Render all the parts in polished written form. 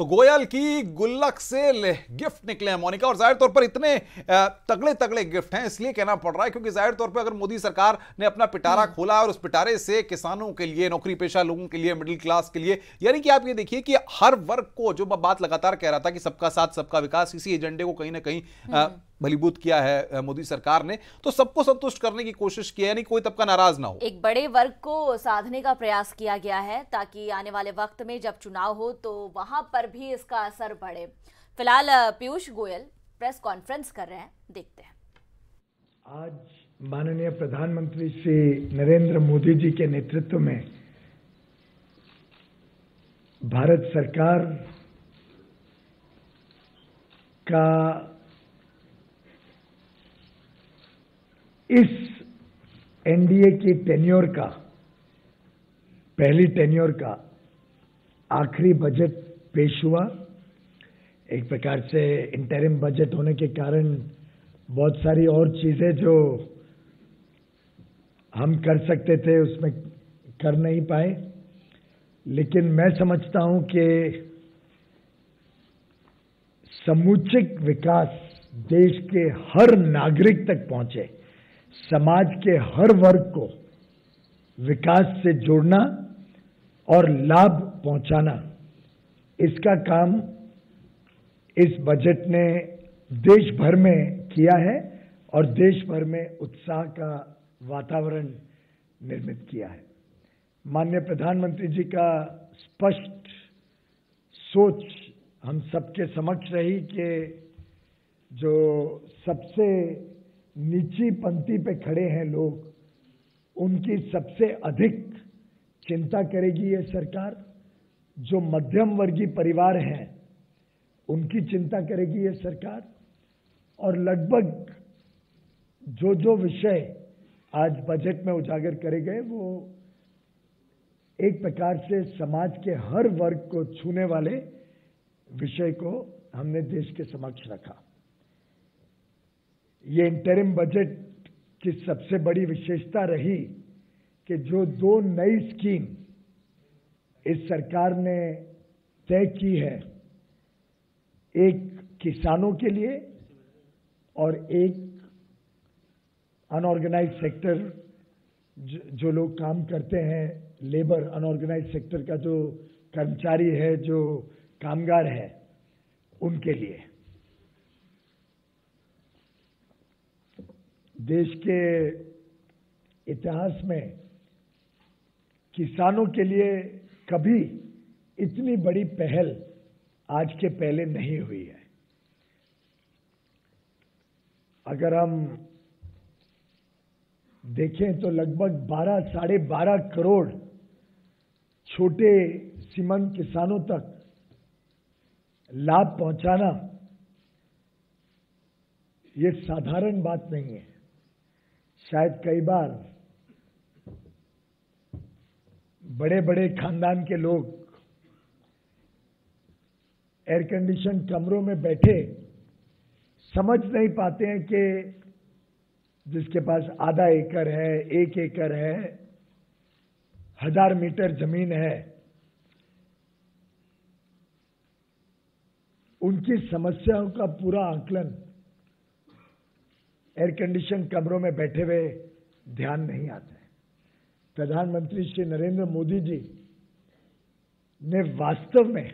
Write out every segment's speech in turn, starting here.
तो गोयल की गुल्लक से गिफ्ट निकले हैं मोनिका, और जाहिर तौर पर इतने तगड़े तगड़े गिफ्ट हैं इसलिए कहना पड़ रहा है क्योंकि जाहिर तौर पर अगर मोदी सरकार ने अपना पिटारा खोला और उस पिटारे से किसानों के लिए, नौकरी पेशा लोगों के लिए, मिडिल क्लास के लिए, यानी कि आप ये देखिए कि हर वर्ग को, जो मैं बात लगातार कह रहा था कि सबका साथ सबका विकास, इसी एजेंडे को कहीं ना कहीं भलीभूत किया है मोदी सरकार ने, तो सबको संतुष्ट करने की कोशिश की है, यानी कोई तबका नाराज ना हो। एक बड़े वर्ग को साधने का प्रयास किया गया है ताकि आने वाले वक्त में जब चुनाव हो तो वहां पर भी इसका असर पड़े। फिलहाल पीयूष गोयल प्रेस कॉन्फ्रेंस कर रहे हैं, देखते हैं। आज माननीय प्रधानमंत्री श्री नरेंद्र मोदी जी के नेतृत्व में भारत सरकार का इस एनडीए की टेन्योर का, पहली टेन्योर का आखिरी बजट पेश हुआ। एक प्रकार से इंटरिम बजट होने के कारण बहुत सारी और चीजें जो हम कर सकते थे उसमें कर नहीं पाए, लेकिन मैं समझता हूं कि समुचित विकास देश के हर नागरिक तक पहुंचे, समाज के हर वर्ग को विकास से जोड़ना और लाभ पहुंचाना, इसका काम इस बजट ने देश भर में किया है और देश भर में उत्साह का वातावरण निर्मित किया है। माननीय प्रधानमंत्री जी का स्पष्ट सोच हम सबके समक्ष रही कि जो सबसे नीची पंक्ति पे खड़े हैं लोग, उनकी सबसे अधिक चिंता करेगी ये सरकार। जो मध्यम वर्गीय परिवार हैं उनकी चिंता करेगी ये सरकार। और लगभग जो जो विषय आज बजट में उजागर करे गए वो एक प्रकार से समाज के हर वर्ग को छूने वाले विषय को हमने देश के समक्ष रखा। ये इंटरिम बजट की सबसे बड़ी विशेषता रही कि जो दो नई स्कीम इस सरकार ने तय की है, एक किसानों के लिए और एक अनऑर्गेनाइज सेक्टर, जो लोग काम करते हैं, लेबर, अनऑर्गेनाइज सेक्टर का जो कर्मचारी है, जो कामगार है, उनके लिए। देश के इतिहास में किसानों के लिए कभी इतनी बड़ी पहल आज के पहले नहीं हुई है। अगर हम देखें तो लगभग 12 - 12.5 करोड़ छोटे सीमांत किसानों तक लाभ पहुंचाना ये साधारण बात नहीं है। शायद कई बार बड़े बड़े खानदान के लोग एयर कंडीशन कमरों में बैठे समझ नहीं पाते हैं कि जिसके पास आधा एकड़ है, 1 एकड़ है, 1000 मीटर जमीन है, उनकी समस्याओं का पूरा आकलन एयर कंडीशन कमरों में बैठे हुए ध्यान नहीं आता है। प्रधानमंत्री श्री नरेंद्र मोदी जी ने वास्तव में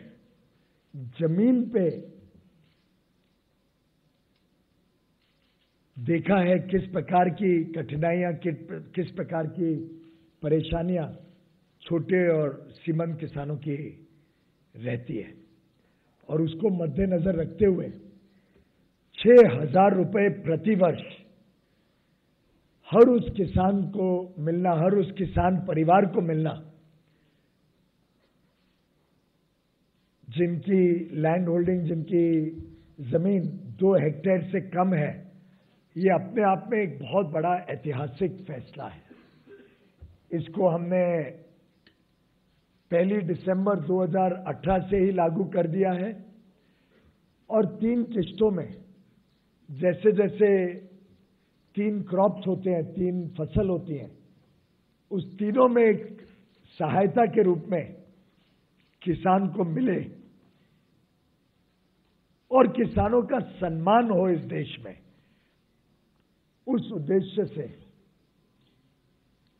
जमीन पे देखा है किस प्रकार की कठिनाइयां, किस प्रकार की परेशानियां छोटे और सीमांत किसानों की रहती है, और उसको मद्देनजर रखते हुए 6,000 रुपए प्रति वर्ष हर उस किसान को मिलना, हर उस किसान परिवार को मिलना जिनकी लैंड होल्डिंग, जिनकी जमीन 2 हेक्टेयर से कम है। ये अपने आप में एक बहुत बड़ा ऐतिहासिक फैसला है। इसको हमने 1 दिसंबर 2018 से ही लागू कर दिया है और 3 किश्तों में, जैसे जैसे 3 क्रॉप्स होते हैं, 3 फसल होती हैं, उस तीनों में एक सहायता के रूप में किसान को मिले, और किसानों का सम्मान हो इस देश में, उस उद्देश्य से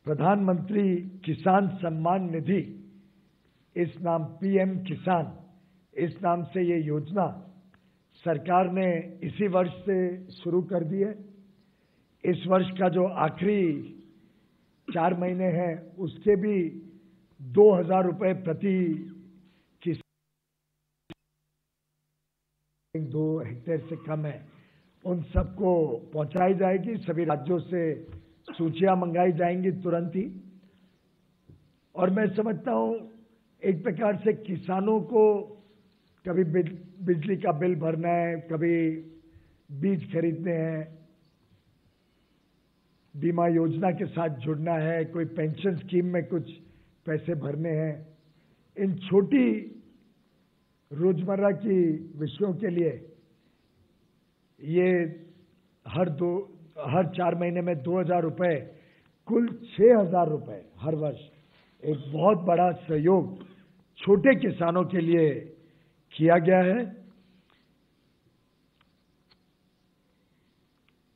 प्रधानमंत्री किसान सम्मान निधि, इस नाम पीएम किसान, इस नाम से ये योजना सरकार ने इसी वर्ष से शुरू कर दी है। इस वर्ष का जो आखिरी 4 महीने हैं उसके भी 2,000 रुपए प्रति किसान, 2 हेक्टेयर से कम है, उन सबको पहुंचाई जाएगी। सभी राज्यों से सूचियां मंगाई जाएंगी तुरंत ही। और मैं समझता हूं एक प्रकार से किसानों को कभी बिजली का बिल भरना है, कभी बीज खरीदने हैं, बीमा योजना के साथ जुड़ना है, कोई पेंशन स्कीम में कुछ पैसे भरने हैं, इन छोटी रोजमर्रा की विषयों के लिए ये हर 4 महीने में 2,000 रुपए, कुल 6,000 रुपए हर वर्ष, एक बहुत बड़ा सहयोग छोटे किसानों के लिए किया गया है।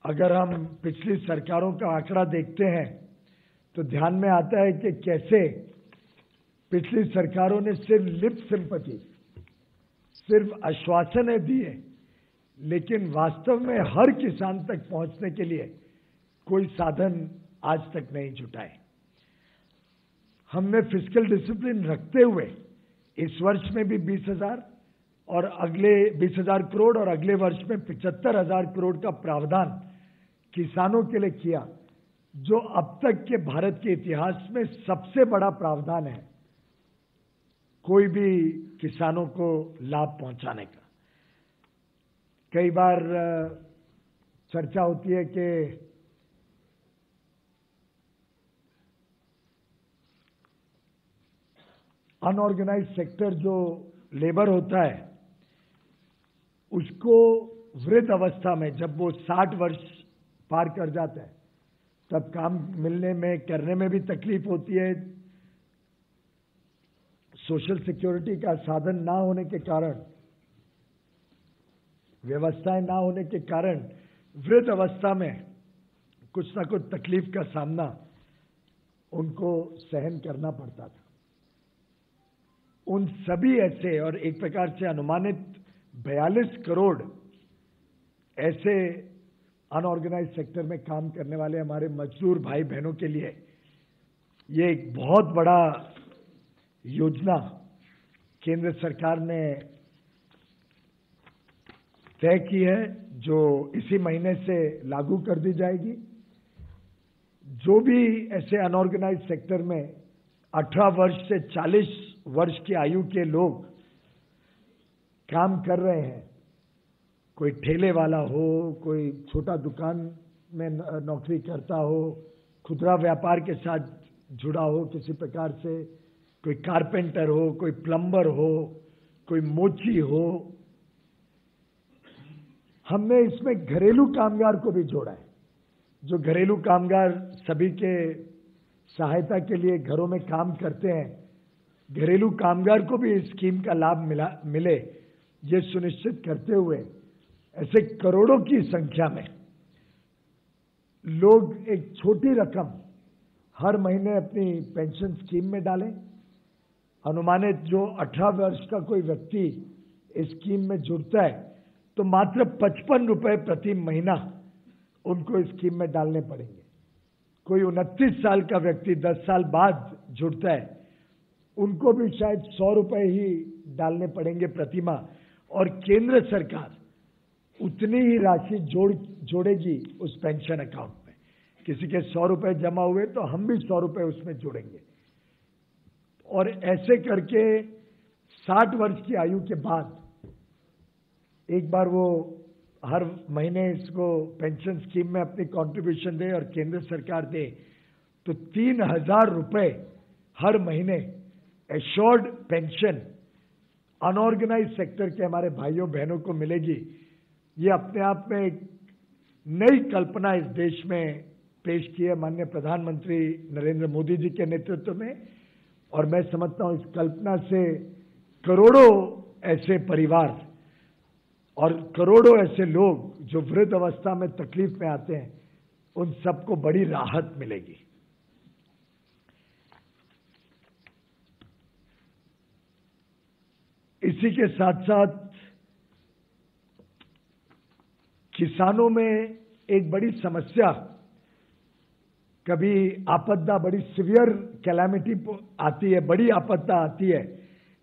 अगर हम पिछली सरकारों का आंकड़ा देखते हैं तो ध्यान में आता है कि कैसे पिछली सरकारों ने सिर्फ लिप सिंपैथी, सिर्फ आश्वासनें दिए, लेकिन वास्तव में हर किसान तक पहुंचने के लिए कोई साधन आज तक नहीं जुटाए। हमने फिस्कल डिसिप्लिन रखते हुए इस वर्ष में भी 20,000 और अगले 20,000 करोड़ और अगले वर्ष में 75,000 करोड़ का प्रावधान किसानों के लिए किया, जो अब तक के भारत के इतिहास में सबसे बड़ा प्रावधान है कोई भी किसानों को लाभ पहुंचाने का। कई बार चर्चा होती है कि अनऑर्गेनाइज्ड सेक्टर जो लेबर होता है उसको वृद्ध अवस्था में, जब वो 60 वर्ष पार कर जाता है, तब काम मिलने में, करने में भी तकलीफ होती है। सोशल सिक्योरिटी का साधन ना होने के कारण, व्यवस्थाएं ना होने के कारण वृद्ध अवस्था में कुछ ना कुछ तकलीफ का सामना उनको सहन करना पड़ता था। उन सभी ऐसे, और एक प्रकार से अनुमानित 42 करोड़ ऐसे अनऑर्गेनाइज्ड सेक्टर में काम करने वाले हमारे मजदूर भाई बहनों के लिए ये एक बहुत बड़ा योजना केंद्र सरकार ने तय की है, जो इसी महीने से लागू कर दी जाएगी। जो भी ऐसे अनऑर्गेनाइज्ड सेक्टर में 18 वर्ष से 40 वर्ष की आयु के लोग काम कर रहे हैं, कोई ठेले वाला हो, कोई छोटा दुकान में नौकरी करता हो, खुदरा व्यापार के साथ जुड़ा हो किसी प्रकार से, कोई कारपेंटर हो, कोई प्लम्बर हो, कोई मोची हो, हमने इसमें घरेलू कामगार को भी जोड़ा है। जो घरेलू कामगार सभी के सहायता के लिए घरों में काम करते हैं, घरेलू कामगार को भी इस स्कीम का लाभ मिले, ये सुनिश्चित करते हुए ऐसे करोड़ों की संख्या में लोग एक छोटी रकम हर महीने अपनी पेंशन स्कीम में डालें। अनुमानित जो 18 वर्ष का कोई व्यक्ति इस स्कीम में जुड़ता है तो मात्र 55 रुपए प्रति महीना उनको इस स्कीम में डालने पड़ेंगे। कोई 29 साल का व्यक्ति 10 साल बाद जुड़ता है, उनको भी शायद 100 रुपए ही डालने पड़ेंगे प्रति माह, और केंद्र सरकार उतनी ही राशि जोड़ेगी उस पेंशन अकाउंट में। किसी के 100 रुपए जमा हुए तो हम भी 100 रुपए उसमें जोड़ेंगे, और ऐसे करके 60 वर्ष की आयु के बाद एक बार वो हर महीने इसको पेंशन स्कीम में अपनी कंट्रीब्यूशन दे और केंद्र सरकार दे, तो 3,000 रुपए हर महीने एश्योर्ड पेंशन अनऑर्गेनाइज्ड सेक्टर के हमारे भाइयों बहनों को मिलेगी। ये अपने आप में एक नई कल्पना इस देश में पेश की है माननीय प्रधानमंत्री नरेंद्र मोदी जी के नेतृत्व में, और मैं समझता हूं इस कल्पना से करोड़ों ऐसे परिवार और करोड़ों ऐसे लोग जो वृद्ध अवस्था में तकलीफ में आते हैं, उन सबको बड़ी राहत मिलेगी। इसी के साथ साथ किसानों में एक बड़ी समस्या, कभी आपदा, बड़ी सीवियर कैलामिटी आती है, बड़ी आपदा आती है,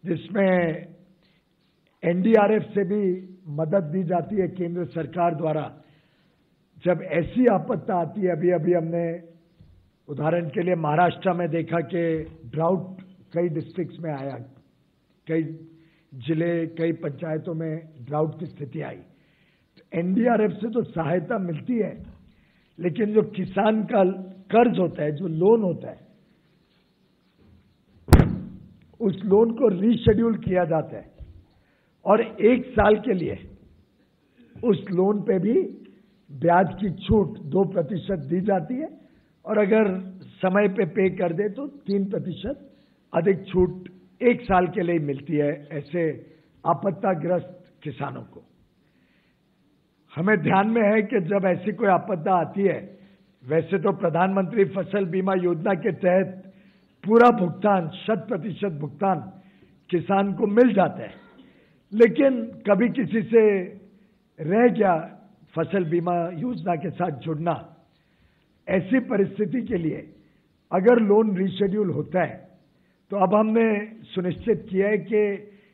जिसमें एनडीआरएफ से भी मदद दी जाती है केंद्र सरकार द्वारा। जब ऐसी आपदा आती है, अभी अभी हमने उदाहरण के लिए महाराष्ट्र में देखा कि ड्राउट कई डिस्ट्रिक्ट्स में आया, कई जिले, कई पंचायतों में ड्राउट की स्थिति आई। तो एनडीआरएफ से तो सहायता मिलती है, लेकिन जो किसान का कर्ज होता है, जो लोन होता है, उस लोन को रीशेड्यूल किया जाता है और 1 साल के लिए उस लोन पे भी ब्याज की छूट 2% दी जाती है, और अगर समय पे कर दे तो 3% अधिक छूट 1 साल के लिए मिलती है ऐसे आपदाग्रस्त किसानों को। हमें ध्यान में है कि जब ऐसी कोई आपदा आती है, वैसे तो प्रधानमंत्री फसल बीमा योजना के तहत पूरा भुगतान, 100% भुगतान किसान को मिल जाता है, लेकिन कभी किसी से रह गया फसल बीमा योजना के साथ जुड़ना। ऐसी परिस्थिति के लिए अगर लोन रीशेड्यूल होता है, तो अब हमने सुनिश्चित किया है कि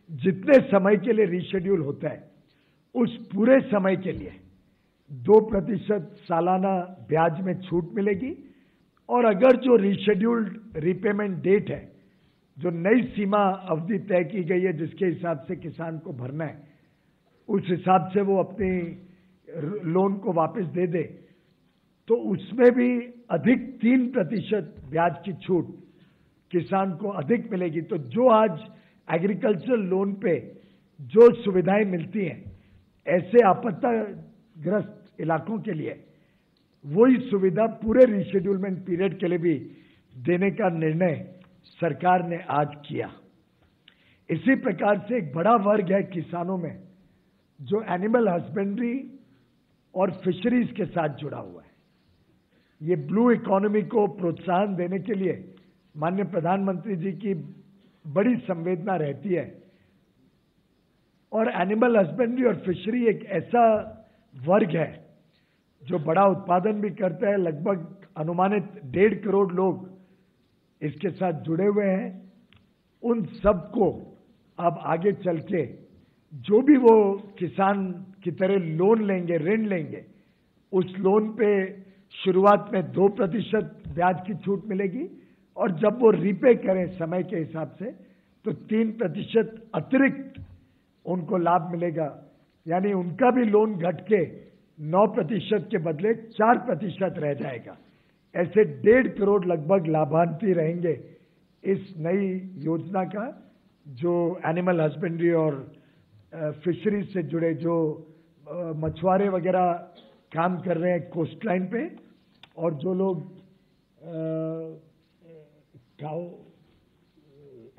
जितने समय के लिए रीशेड्यूल होता है, उस पूरे समय के लिए 2% सालाना ब्याज में छूट मिलेगी, और अगर जो रीशेड्यूल्ड रीपेमेंट डेट है, जो नई सीमा अवधि तय की गई है जिसके हिसाब से किसान को भरना है, उस हिसाब से वो अपनी लोन को वापस दे दे, तो उसमें भी अधिक 3% ब्याज की छूट किसान को अधिक मिलेगी। तो जो आज एग्रीकल्चर लोन पे जो सुविधाएं मिलती हैं ऐसे आपदाग्रस्त इलाकों के लिए, वही सुविधा पूरे रीशेड्यूलमेंट पीरियड के लिए भी देने का निर्णय सरकार ने आज किया। इसी प्रकार से एक बड़ा वर्ग है किसानों में जो एनिमल हस्बेंड्री और फिशरीज के साथ जुड़ा हुआ है। ये ब्लू इकोनॉमी को प्रोत्साहन देने के लिए माननीय प्रधानमंत्री जी की बड़ी संवेदना रहती है, और एनिमल हस्बेंड्री और फिशरी एक ऐसा वर्ग है जो बड़ा उत्पादन भी करता है। लगभग अनुमानित 1.5 करोड़ लोग इसके साथ जुड़े हुए हैं। उन सबको अब आगे चल के जो भी वो किसान की तरह लोन लेंगे, ऋण लेंगे, उस लोन पे शुरुआत में 2% ब्याज की छूट मिलेगी, और जब वो रीपे करें समय के हिसाब से तो 3% अतिरिक्त उनको लाभ मिलेगा। यानी उनका भी लोन घट के 9% के बदले 4% रह जाएगा। ऐसे 1.5 करोड़ लगभग लाभार्थी रहेंगे इस नई योजना का, जो एनिमल हस्बेंड्री और फिशरीज से जुड़े, जो मछुआरे वगैरह काम कर रहे हैं कोस्ट लाइन पे, और जो लोग काउ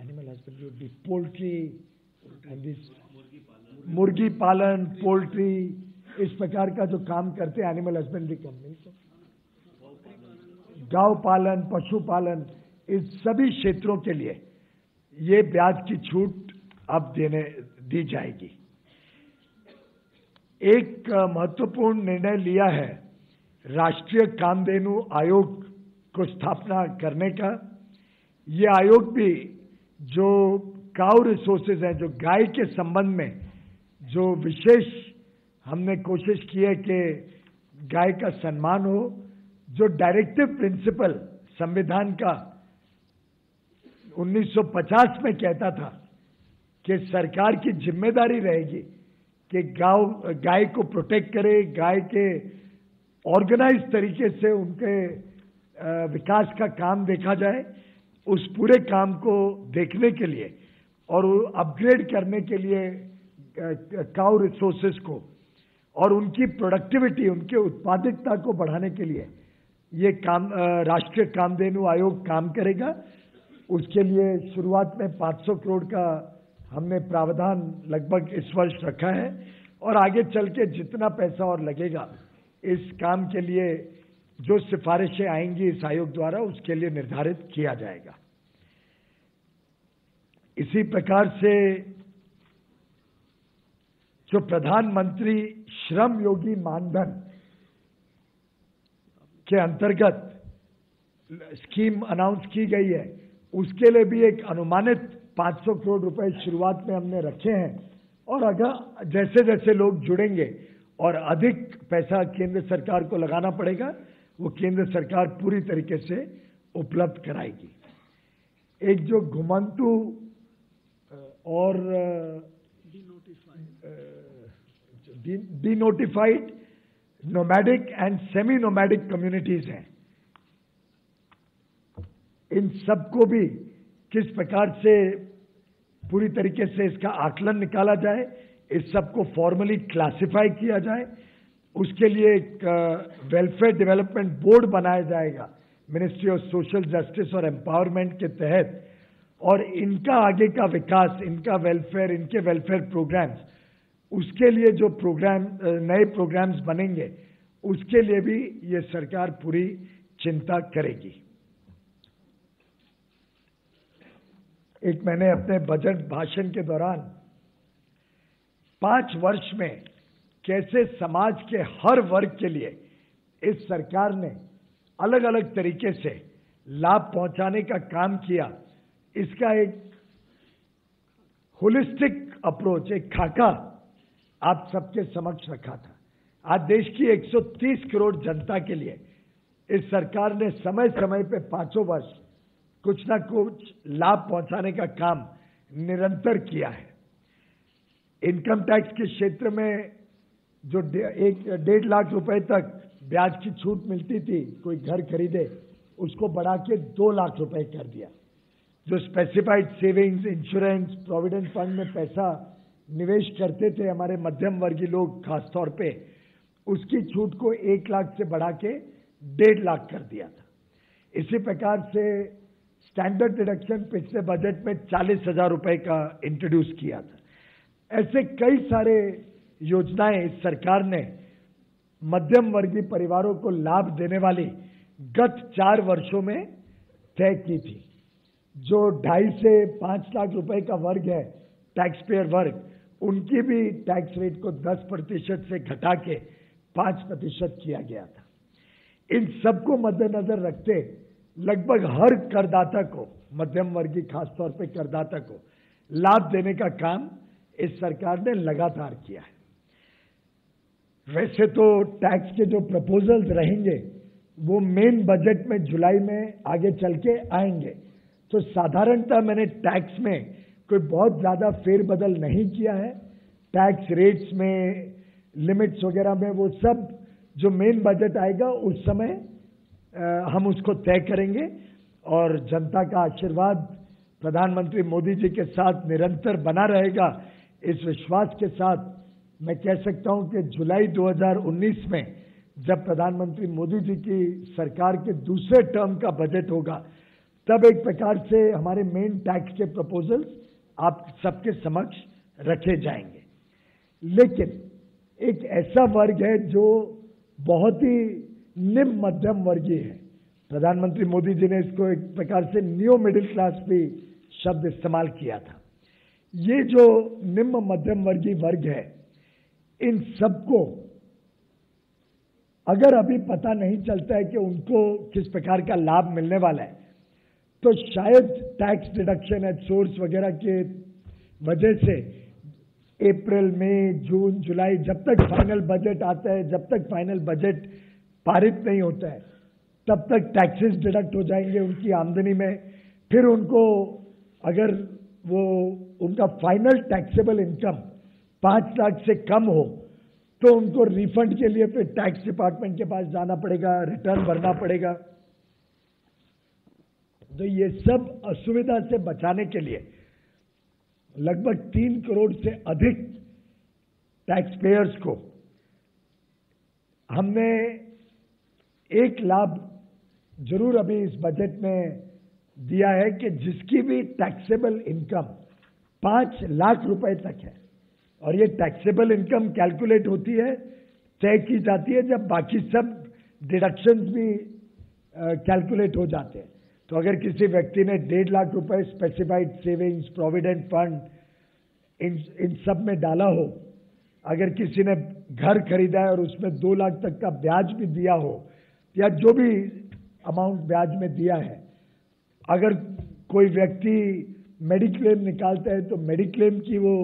एनिमल हस्बेंड्री, पोल्ट्री, मुर्गी पालन, पोल्ट्री, इस प्रकार का जो काम करते हैं एनिमल हस्बेंड्री कंपनी, गांव पालन, पशुपालन, इस सभी क्षेत्रों के लिए ये ब्याज की छूट अब दी जाएगी। एक महत्वपूर्ण निर्णय लिया है राष्ट्रीय कामधेनु आयोग को स्थापना करने का। ये आयोग भी जो काउ रिसोर्सेज हैं, जो गाय के संबंध में जो विशेष हमने कोशिश की है कि गाय का सम्मान हो, जो डायरेक्टिव प्रिंसिपल संविधान का 1950 में कहता था कि सरकार की जिम्मेदारी रहेगी कि गाय को प्रोटेक्ट करे, गाय के ऑर्गेनाइज तरीके से उनके विकास का काम देखा जाए, उस पूरे काम को देखने के लिए और अपग्रेड करने के लिए काउ रिसोर्सेज को और उनकी प्रोडक्टिविटी, उनके उत्पादकता को बढ़ाने के लिए ये राष्ट्रीय कामधेनु आयोग काम करेगा। उसके लिए शुरुआत में 500 करोड़ का हमने प्रावधान लगभग इस वर्ष रखा है, और आगे चल के जितना पैसा और लगेगा इस काम के लिए, जो सिफारिशें आएंगी इस आयोग द्वारा, उसके लिए निर्धारित किया जाएगा। इसी प्रकार से जो प्रधानमंत्री श्रम योगी मानधन के अंतर्गत स्कीम अनाउंस की गई है, उसके लिए भी एक अनुमानित 500 करोड़ रुपए शुरुआत में हमने रखे हैं। और अगर जैसे जैसे लोग जुड़ेंगे और अधिक पैसा केंद्र सरकार को लगाना पड़ेगा, वो केंद्र सरकार पूरी तरीके से उपलब्ध कराएगी। एक जो घुमंतु और denotified nomadic and semi nomadic communities हैं, इन सबको भी किस प्रकार से पूरी तरीके से इसका आकलन निकाला जाए, इस सबको फॉर्मली क्लासिफाई किया जाए, उसके लिए एक वेलफेयर डेवलपमेंट बोर्ड बनाया जाएगा मिनिस्ट्री ऑफ सोशल जस्टिस और एम्पावरमेंट के तहत। और इनका आगे का विकास, इनका वेलफेयर, इनके वेलफेयर प्रोग्राम्स, उसके लिए जो प्रोग्राम नए प्रोग्राम्स बनेंगे, उसके लिए भी ये सरकार पूरी चिंता करेगी। एक मैंने अपने बजट भाषण के दौरान 5 वर्ष में कैसे समाज के हर वर्ग के लिए इस सरकार ने अलग अलग तरीके से लाभ पहुंचाने का काम किया, इसका एक होलिस्टिक अप्रोच, एक खाका आप सबके समक्ष रखा था। आज देश की 130 करोड़ जनता के लिए इस सरकार ने समय समय पे 5 वर्ष कुछ ना कुछ लाभ पहुंचाने का काम निरंतर किया है। इनकम टैक्स के क्षेत्र में जो 1.5 लाख रुपए तक ब्याज की छूट मिलती थी कोई घर खरीदे, उसको बढ़ा के 2 लाख रुपए कर दिया। जो specified savings, insurance, provident fund में पैसा निवेश करते थे हमारे मध्यम वर्गीय लोग खासतौर पे, उसकी छूट को 1 लाख से बढ़ा के 1.5 लाख कर दिया था। इसी प्रकार से स्टैंडर्ड डिडक्शन पिछले बजट में 40,000 रुपए का इंट्रोड्यूस किया था। ऐसे कई सारे योजनाएं इस सरकार ने मध्यम वर्गीय परिवारों को लाभ देने वाली गत 4 वर्षों में तय की थी। जो 2.5 से 5 लाख रुपए का वर्ग है, टैक्स पेयर वर्ग, उनकी भी टैक्स रेट को 10% से घटा के 5% किया गया था। इन सबको मद्देनजर रखते लगभग हर करदाता को, मध्यम वर्गीय खासतौर पे करदाता को लाभ देने का काम इस सरकार ने लगातार किया है। वैसे तो टैक्स के जो प्रपोजल्स रहेंगे वो मेन बजट में जुलाई में आगे चल के आएंगे, तो साधारणतः मैंने टैक्स में कोई बहुत ज्यादा फेरबदल नहीं किया है। टैक्स रेट्स में, लिमिट्स वगैरह में, वो सब जो मेन बजट आएगा उस समय हम उसको तय करेंगे। और जनता का आशीर्वाद प्रधानमंत्री मोदी जी के साथ निरंतर बना रहेगा, इस विश्वास के साथ मैं कह सकता हूं कि जुलाई 2019 में जब प्रधानमंत्री मोदी जी की सरकार के दूसरे टर्म का बजट होगा, तब एक प्रकार से हमारे मेन टैक्स के प्रपोजल्स आप सबके समक्ष रखे जाएंगे। लेकिन एक ऐसा वर्ग है जो बहुत ही निम्न मध्यम वर्गीय है। प्रधानमंत्री मोदी जी ने इसको एक प्रकार से न्यू मिडिल क्लास भी शब्द इस्तेमाल किया था। ये जो निम्न मध्यम वर्गीय वर्ग है, इन सबको अगर अभी पता नहीं चलता है कि उनको किस प्रकार का लाभ मिलने वाला है, तो शायद टैक्स डिडक्शन एट सोर्स वगैरह के वजह से अप्रैल, मई, जून, जुलाई, जब तक फाइनल बजट आता है, जब तक फाइनल बजट पारित नहीं होता है, तब तक टैक्सेस डिडक्ट हो जाएंगे उनकी आमदनी में। फिर उनको अगर वो उनका फाइनल टैक्सेबल इनकम 5 लाख से कम हो तो उनको रिफंड के लिए फिर टैक्स डिपार्टमेंट के पास जाना पड़ेगा, रिटर्न भरना पड़ेगा। तो ये सब असुविधा से बचाने के लिए लगभग 3 करोड़ से अधिक टैक्स पेयर्स को हमने एक लाभ जरूर अभी इस बजट में दिया है कि जिसकी भी टैक्सेबल इनकम 5 लाख रुपए तक है, और ये टैक्सेबल इनकम कैलकुलेट होती है, तय की जाती है जब बाकी सब डिडक्शंस भी कैलकुलेट हो जाते हैं। तो अगर किसी व्यक्ति ने 1.5 लाख रुपए specified savings, provident fund in सब में डाला हो, अगर किसी ने घर खरीदा है और उसमें 2 लाख तक का ब्याज भी दिया हो, या जो भी अमाउंट ब्याज में दिया है, अगर कोई व्यक्ति मेडिक्लेम निकालता है तो मेडिक्लेम की वो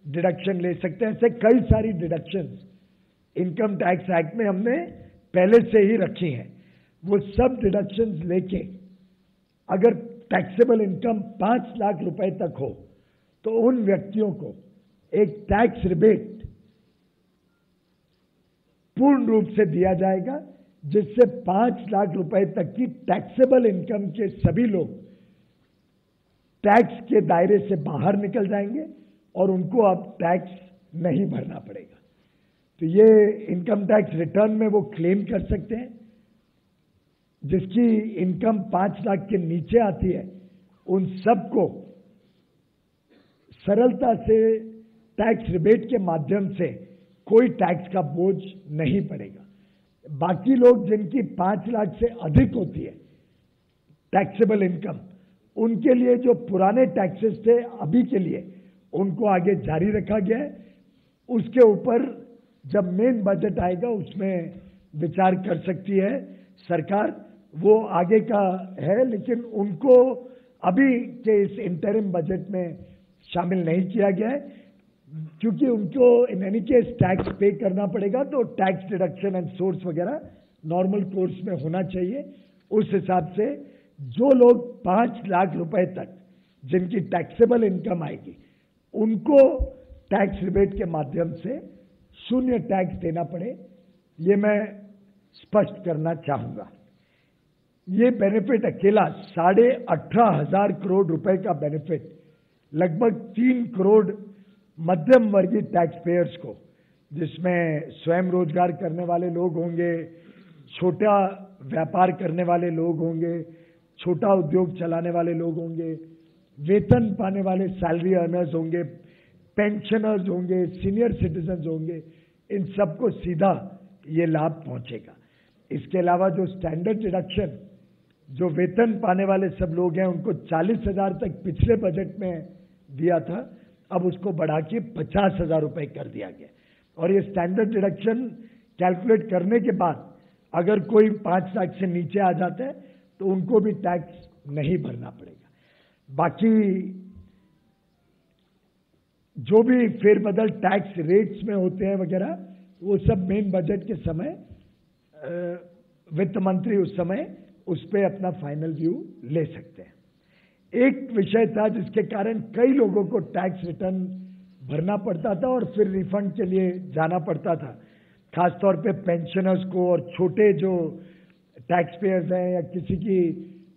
डिडक्शन ले सकते हैं। ऐसे कई सारी डिडक्शंस इनकम टैक्स एक्ट में हमने पहले से ही रखी हैं। वो सब डिडक्शंस लेके अगर टैक्सेबल इनकम 5 लाख रुपए तक हो तो उन व्यक्तियों को एक टैक्स रिबेट पूर्ण रूप से दिया जाएगा, जिससे 5 लाख रुपए तक की टैक्सेबल इनकम के सभी लोग टैक्स के दायरे से बाहर निकल जाएंगे और उनको अब टैक्स नहीं भरना पड़ेगा। तो ये इनकम टैक्स रिटर्न में वो क्लेम कर सकते हैं। जिसकी इनकम 5 लाख के नीचे आती है उन सबको सरलता से टैक्स रिबेट के माध्यम से कोई टैक्स का बोझ नहीं पड़ेगा। बाकी लोग जिनकी 5 लाख से अधिक होती है टैक्सेबल इनकम, उनके लिए जो पुराने टैक्सेस थे अभी के लिए उनको आगे जारी रखा गया है। उसके ऊपर जब मेन बजट आएगा उसमें विचार कर सकती है सरकार, वो आगे का है, लेकिन उनको अभी के इस इंटरिम बजट में शामिल नहीं किया गया है, क्योंकि उनको इन एनी केस टैक्स पे करना पड़ेगा। तो टैक्स डिडक्शन एंड सोर्स वगैरह नॉर्मल कोर्स में होना चाहिए। उस हिसाब से जो लोग 5 लाख रुपए तक जिनकी टैक्सेबल इनकम आएगी उनको टैक्स रिबेट के माध्यम से 0 टैक्स देना पड़े, ये मैं स्पष्ट करना चाहूंगा। ये बेनिफिट अकेला 18,500 करोड़ रुपए का बेनिफिट लगभग 3 करोड़ मध्यम वर्गीय टैक्स पेयर्स को, जिसमें स्वयं रोजगार करने वाले लोग होंगे, छोटा व्यापार करने वाले लोग होंगे, छोटा उद्योग चलाने वाले लोग होंगे, वेतन पाने वाले सैलरी अर्नर्स होंगे, पेंशनर्स होंगे, सीनियर सिटीजन्स होंगे, इन सबको सीधा ये लाभ पहुंचेगा। इसके अलावा जो स्टैंडर्ड डिडक्शन जो वेतन पाने वाले सब लोग हैं उनको 40,000 तक पिछले बजट में दिया था, अब उसको बढ़ा के 50,000 रुपए कर दिया गया। और ये स्टैंडर्ड डिडक्शन कैलकुलेट करने के बाद अगर कोई 5 लाख से नीचे आ जाता है तो उनको भी टैक्स नहीं भरना पड़ेगा। बाकी जो भी फेरबदल टैक्स रेट्स में होते हैं वगैरह, वो सब मेन बजट के समय वित्त मंत्री उस समय उस पर अपना फाइनल व्यू ले सकते हैं। एक विषय था जिसके कारण कई लोगों को टैक्स रिटर्न भरना पड़ता था और फिर रिफंड के लिए जाना पड़ता था, खासतौर पे पेंशनर्स को और छोटे जो टैक्स पेयर्स हैं, या किसी की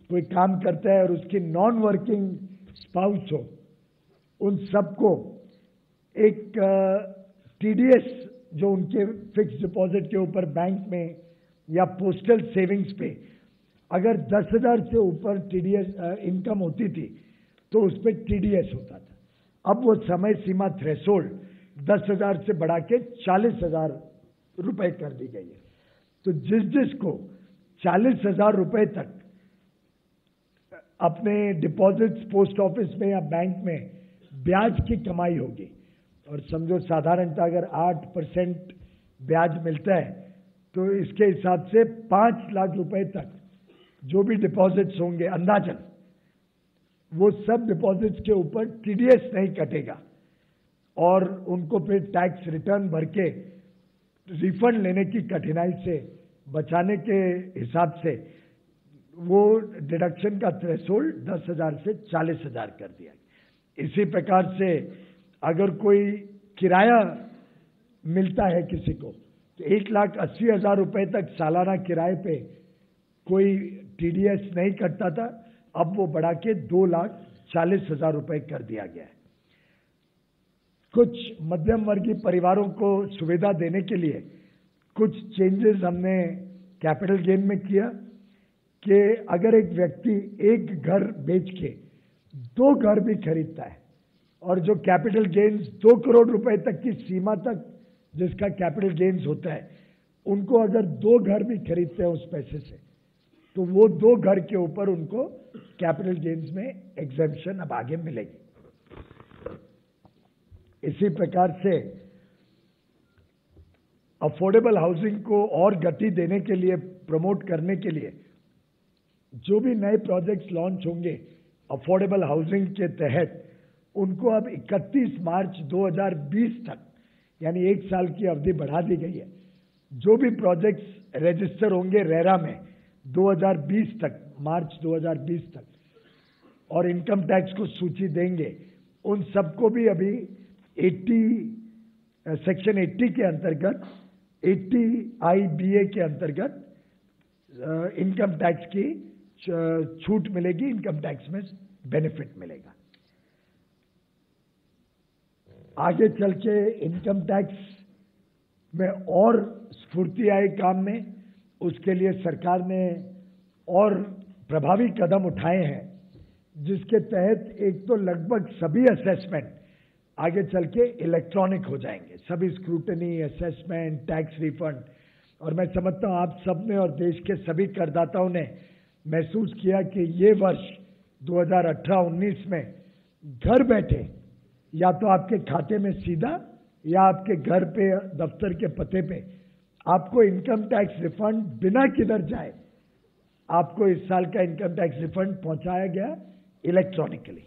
कोई काम करता है और उसकी नॉन वर्किंग स्पाउस हो, उन सबको एक टीडीएस जो उनके फिक्स डिपॉजिट के ऊपर बैंक में या पोस्टल सेविंग्स पे अगर 10,000 से ऊपर टीडीएस इनकम होती थी तो उस पर टीडीएस होता था। अब वो समय सीमा थ्रेशोल्ड 10,000 से बढ़ा के 40,000 रुपए कर दी गई है। तो जिसको 40,000 रुपए तक अपने डिपॉजिट्स पोस्ट ऑफिस में या बैंक में ब्याज की कमाई होगी, और समझो साधारणतः अगर 8% ब्याज मिलता है तो इसके हिसाब से 5 लाख रुपए तक जो भी डिपॉजिट्स होंगे अंदाजन, वो सब डिपॉजिट्स के ऊपर टीडीएस नहीं कटेगा और उनको फिर टैक्स रिटर्न भर के रिफंड लेने की कठिनाई से बचाने के हिसाब से वो डिडक्शन का थ्रेशोल्ड 10,000 से 40,000 कर दिया। इसी प्रकार से अगर कोई किराया मिलता है किसी को तो 1,80,000 रुपए तक सालाना किराए पे कोई टीडीएस नहीं कटता था, अब वो बढ़ा के 2,40,000 रुपए कर दिया गया है। कुछ मध्यम वर्गीय परिवारों को सुविधा देने के लिए कुछ चेंजेस हमने कैपिटल गेन में किया कि अगर एक व्यक्ति एक घर बेच के 2 घर भी खरीदता है और जो कैपिटल गेन्स 2 करोड़ रुपए तक की सीमा तक जिसका कैपिटल गेन्स होता है, उनको अगर 2 घर भी खरीदते हैं उस पैसे से, तो वो 2 घर के ऊपर उनको कैपिटल गेन्स में एग्जेम्पशन अब आगे मिलेगी। इसी प्रकार से अफोर्डेबल हाउसिंग को और गति देने के लिए, प्रमोट करने के लिए जो भी नए प्रोजेक्ट्स लॉन्च होंगे अफोर्डेबल हाउसिंग के तहत, उनको अब 31 मार्च 2020 तक, यानी 1 साल की अवधि बढ़ा दी गई है। जो भी प्रोजेक्ट्स रजिस्टर होंगे रेरा में 2020 तक, मार्च 2020 तक, और इनकम टैक्स को सूची देंगे, उन सबको भी अभी सेक्शन 80 के अंतर्गत, 80IBA के अंतर्गत इनकम टैक्स की छूट मिलेगी, इनकम टैक्स में बेनिफिट मिलेगा। आगे चल के इनकम टैक्स में और स्फूर्ति आए काम में, उसके लिए सरकार ने और प्रभावी कदम उठाए हैं, जिसके तहत एक तो लगभग सभी असेसमेंट आगे चल के इलेक्ट्रॉनिक हो जाएंगे, सभी स्क्रूटनी, असेसमेंट, टैक्स रिफंड। और मैं समझता हूं आप सब ने और देश के सभी करदाताओं ने महसूस किया कि ये वर्ष 2018-19 में घर बैठे या तो आपके खाते में सीधा या आपके घर पे, दफ्तर के पते पे आपको इनकम टैक्स रिफंड बिना किधर जाए, आपको इस साल का इनकम टैक्स रिफंड पहुंचाया गया इलेक्ट्रॉनिकली।